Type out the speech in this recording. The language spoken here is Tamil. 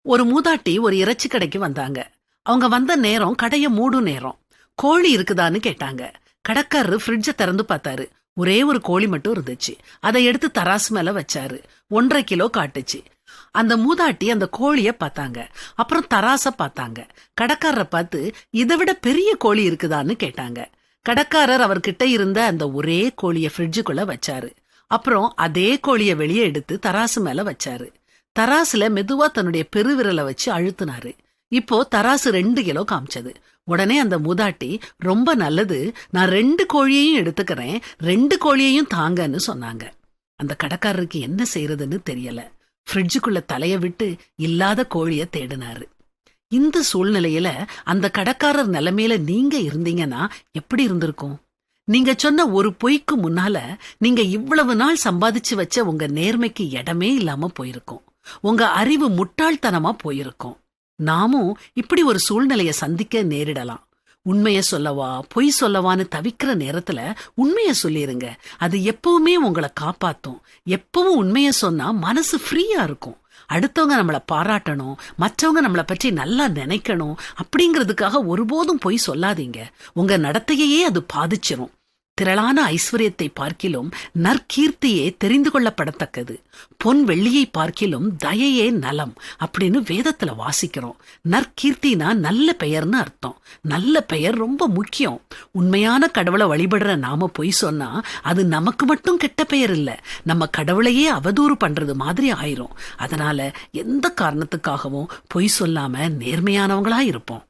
ஒரு மூதாட்டி ஒரு இறைச்சி கடைக்கு வந்தாங்க. அவங்க வந்த நேரம் கடைய மூடும் நேரம். கோழி இருக்குதான்னு கேட்டாங்க. கடைக்காரரு ஃப்ரிட்ஜ திறந்து பார்த்தாரு. ஒரே ஒரு கோழி மட்டும் இருந்துச்சு. அதை எடுத்து தராசு மேல வச்சாரு. 1.5 கிலோ காட்டுச்சு. அந்த மூதாட்டி அந்த கோழிய பார்த்தாங்க. அப்புறம் தராச பார்த்தாங்க. கடைக்காரரை பார்த்து இதை விட பெரிய கோழி இருக்குதான்னு கேட்டாங்க. கடைக்காரர் அவர்கிட்ட இருந்த அந்த ஒரே கோழிய ஃப்ரிட்ஜுக்குள்ள வச்சாரு. அப்புறம் அதே கோழிய வெளியே எடுத்து தராசு மேல வச்சாரு. தராசுல மெதுவா தன்னுடைய பெருவிரலை வச்சு அழுத்தினாரு. இப்போ தராசு 2 கிலோ காமிச்சது. உடனே அந்த மூதாட்டி, ரொம்ப நல்லது, நான் 2 கோழியையும் எடுத்துக்கிறேன், 2 கோழியையும் தாங்கன்னு சொன்னாங்க. அந்த கடைக்காரருக்கு என்ன செய்யறதுன்னு தெரியல. ஃப்ரிட்ஜுக்குள்ள தலைய விட்டு இல்லாத கோழிய தேடினாரு. இந்த சூழ்நிலையில அந்த கடைக்காரர் நிலைமையில நீங்க இருந்தீங்கன்னா எப்படி இருந்திருக்கும்? நீங்க சொன்ன ஒரு பொய்க்கு முன்னால நீங்க இவ்வளவு நாள் சம்பாதிச்சு வச்ச உங்க நேர்மைக்கு இடமே இல்லாம போயிருக்கும். உங்க அறிவு முட்டாள்தனமா போயிருக்கும். நாமும் இப்படி ஒரு சூழ்நிலைய சந்திக்க நேரிடலாம். உண்மைய சொல்லவா பொய் சொல்லவான்னு தவிக்கிற நேரத்துல உண்மைய சொல்லிருங்க. அது எப்பவுமே உங்களை காப்பாத்தும். எப்பவும் உண்மைய சொன்னா மனசு ஃப்ரீயா இருக்கும். அடுத்தவங்க நம்மளை பாராட்டணும், மற்றவங்க நம்மளை பற்றி நல்லா நினைக்கணும் அப்படிங்கிறதுக்காக ஒருபோதும் பொய் சொல்லாதீங்க. உங்க நடத்தையே அது பாதிச்சிரும். திரளான ஐஸ்வர்யத்தை பார்க்கிலும் நற்கீர்த்தியே தெரிந்து கொள்ளப்படத்தக்கது. பொன் வெள்ளியை பார்க்கிலும் தயையே நலம் அப்படின்னு வேதத்துல வாசிக்கிறோம். நற்கீர்த்தினா நல்ல பெயர்னு அர்த்தம். நல்ல பெயர் ரொம்ப முக்கியம். உண்மையான கடவுளை வழிபடுற நாம பொய் சொன்னா அது நமக்கு மட்டும் கெட்ட பெயர் இல்ல, நம்ம கடவுளையே அவதூறு பண்றது மாதிரி ஆயிரும். அதனால எந்த காரணத்துக்காகவும் பொய் சொல்லாம நேர்மையானவங்களா இருப்போம்.